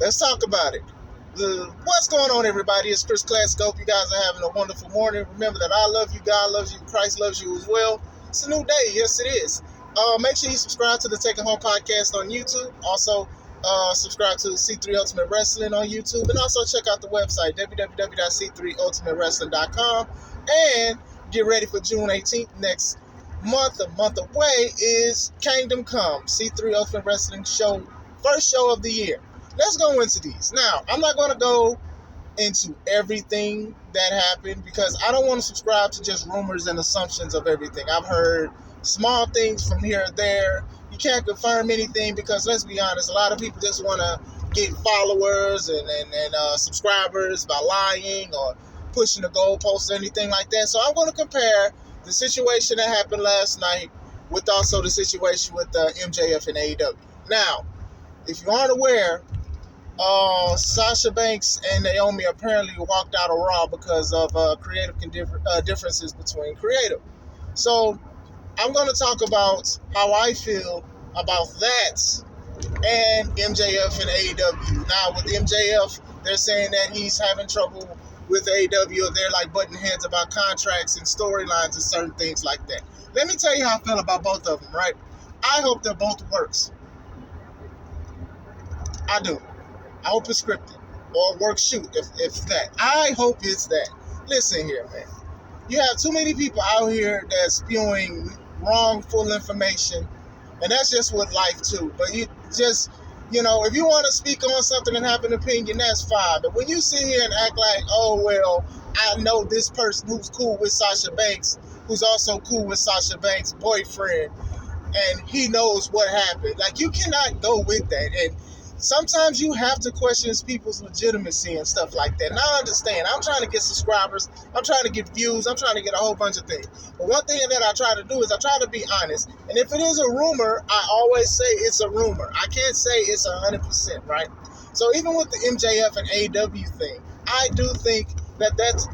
Let's talk about it. What's going on, everybody? It's Chris Classic. Hope you guys are having a wonderful morning. Remember that I love you, God loves you, Christ loves you as well. It's a new day. Yes, it is. Make sure you subscribe to the Taking Home Podcast on YouTube. Also, subscribe to C3 Ultimate Wrestling on YouTube. And also check out the website, www.c3ultimatewrestling.com. And get ready for June 18th next month. A month away is Kingdom Come, C3 Ultimate Wrestling show, first show of the year. Let's go into these. Now, I'm not going to go into everything that happened because I don't want to subscribe to just rumors and assumptions of everything. I've heard small things from here or there. You can't confirm anything because, let's be honest, a lot of people just want to get followers and subscribers by lying or pushing the goalposts or anything like that. So I'm going to compare the situation that happened last night with also the situation with MJF and AEW. Now, if you aren't aware, Sasha Banks and Naomi apparently walked out of Raw because of creative differences between creative. So I'm going to talk about how I feel about that and MJF and AEW. Now with MJF, they're saying that he's having trouble with AEW. They're like butting heads about contracts and storylines and certain things like that. Let me tell you how I feel about both of them, right? I hope that both works. I do. I hope it's scripted or work shoot if that. I hope it's that. Listen here, man. You have too many people out here that's spewing wrongful information, and that's just with life too. But you just, if you want to speak on something and have an opinion, that's fine. But when you sit here and act like, oh, well, I know this person who's cool with Sasha Banks, who's also cool with Sasha Banks' boyfriend, and he knows what happened. Like, you cannot go with that. And sometimes you have to question people's legitimacy and stuff like that. And I understand. I'm trying to get subscribers. I'm trying to get views. I'm trying to get a whole bunch of things. But one thing that I try to do is I try to be honest. And if it is a rumor, I always say it's a rumor. I can't say it's 100%, right? So even with the MJF and AEW thing, I do think that that's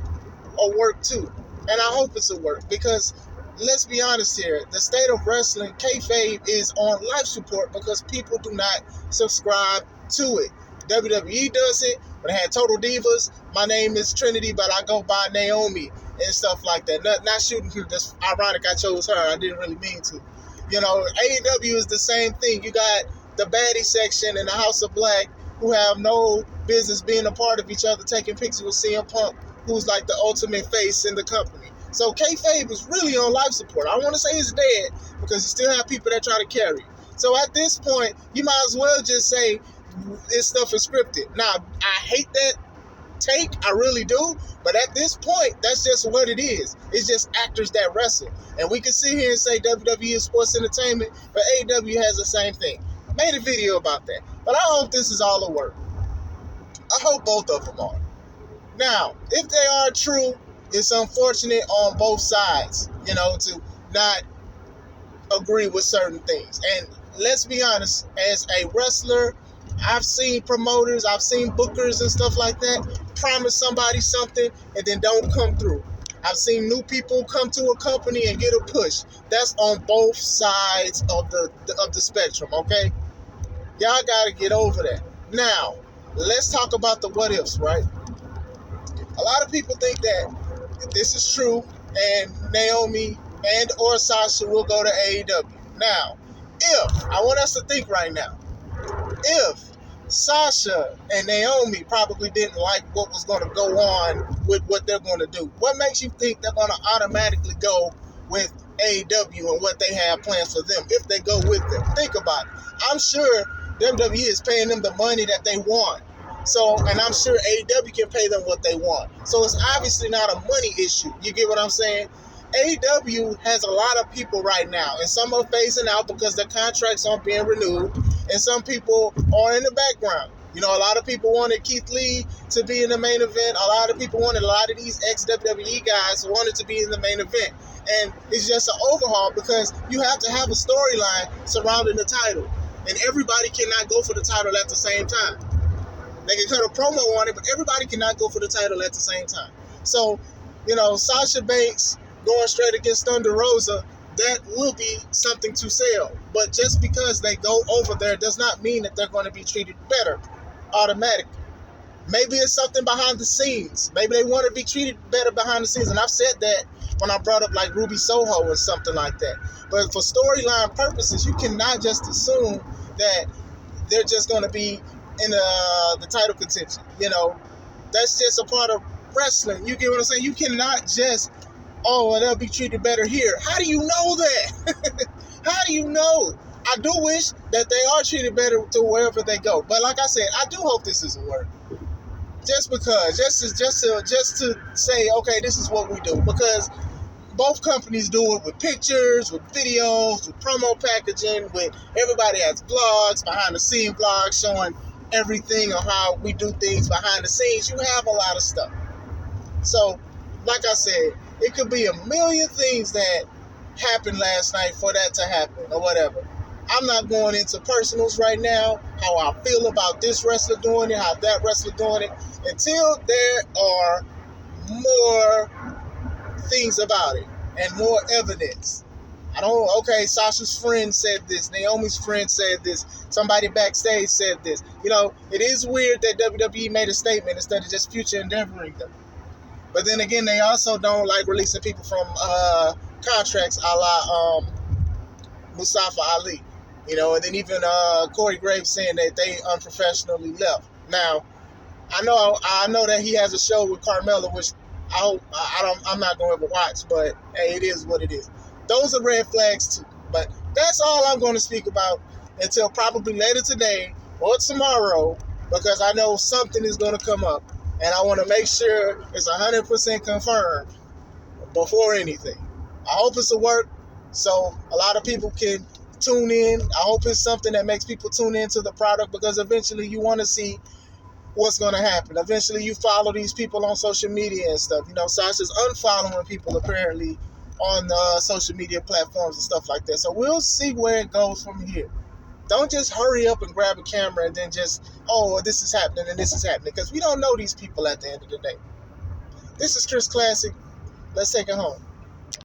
a work too. And I hope it's a work because let's be honest here. The state of wrestling, kayfabe, is on life support because people do not subscribe to it. WWE does it. When I had Total Divas, my name is Trinity, but I go by Naomi and stuff like that. Not shooting her. That's ironic I chose her. I didn't really mean to. AEW is the same thing. You got the baddie section and the House of Black who have no business being a part of each other, taking pictures with CM Punk, who's like the ultimate face in the company. So kayfabe is really on life support. I want to say it's dead because you still have people that try to carry. So at this point, you might as well just say this stuff is scripted. Now, I hate that take. I really do. But at this point, that's just what it is. It's just actors that wrestle. And we can sit here and say WWE is sports entertainment, but AEW has the same thing. I made a video about that. But I hope this is all a work. I hope both of them are. Now, if they are true, it's unfortunate on both sides, to not agree with certain things. And let's be honest, as a wrestler, I've seen promoters, I've seen bookers and stuff like that promise somebody something and then don't come through. I've seen new people come to a company and get a push. That's on both sides of the spectrum, okay? Y'all got to get over that. Now, let's talk about the what ifs, right? A lot of people think that this is true, and Naomi and or Sasha will go to AEW. Now, I want us to think right now, if Sasha and Naomi probably didn't like what was going to go on with what they're going to do, what makes you think they're going to automatically go with AEW and what they have plans for them if they go with them? Think about it. I'm sure WWE is paying them the money that they want. So, and I'm sure AEW can pay them what they want. So it's obviously not a money issue. You get what I'm saying? AEW has a lot of people right now, and some are phasing out because their contracts aren't being renewed, and some people are in the background. A lot of people wanted Keith Lee to be in the main event. A lot of people wanted a lot of these ex-WWE guys wanted to be in the main event. And it's just an overhaul because you have to have a storyline surrounding the title. And everybody cannot go for the title at the same time. They can cut a promo on it, but everybody cannot go for the title at the same time. So, Sasha Banks going straight against Thunder Rosa, that will be something to sell. But just because they go over there does not mean that they're going to be treated better. automatically. Maybe it's something behind the scenes. Maybe they want to be treated better behind the scenes. And I've said that when I brought up like Ruby Soho or something like that. But for storyline purposes, you cannot just assume that they're just going to be in the title contention. That's just a part of wrestling. You get what I'm saying? You cannot just, they'll be treated better here. How do you know that? How do you know? I do wish that they are treated better to wherever they go. But like I said, I do hope this is a work. Just because, just to say, okay, this is what we do. Because both companies do it with pictures, with videos, with promo packaging, with everybody has vlogs, behind the scene vlogs showing everything on how we do things behind the scenes. You have a lot of stuff. So, like I said, it could be a million things that happened last night for that to happen or whatever. I'm not going into personals right now, how I feel about this wrestler doing it, how that wrestler doing it, until there are more things about it and more evidence. Sasha's friend said this, Naomi's friend said this, somebody backstage said this. It is weird that WWE made a statement instead of just future endeavoring them. But then again, they also don't like releasing people from contracts a la Mustafa Ali. And then even Corey Graves saying that they unprofessionally left. Now, I know that he has a show with Carmella, which I'm not going to ever watch, but hey, it is what it is. Those are red flags too. But that's all I'm going to speak about until probably later today or tomorrow, because I know something is going to come up, and I want to make sure it's 100% confirmed before anything. I hope it's a work so a lot of people can tune in. I hope it's something that makes people tune into the product, because eventually you want to see what's going to happen. Eventually you follow these people on social media and stuff. Sasha's unfollowing people apparently on social media platforms and stuff like that. So we'll see where it goes from here. Don't just hurry up and grab a camera and then just, this is happening and this is happening, because we don't know these people at the end of the day. This is Chris Classic. Let's take it home.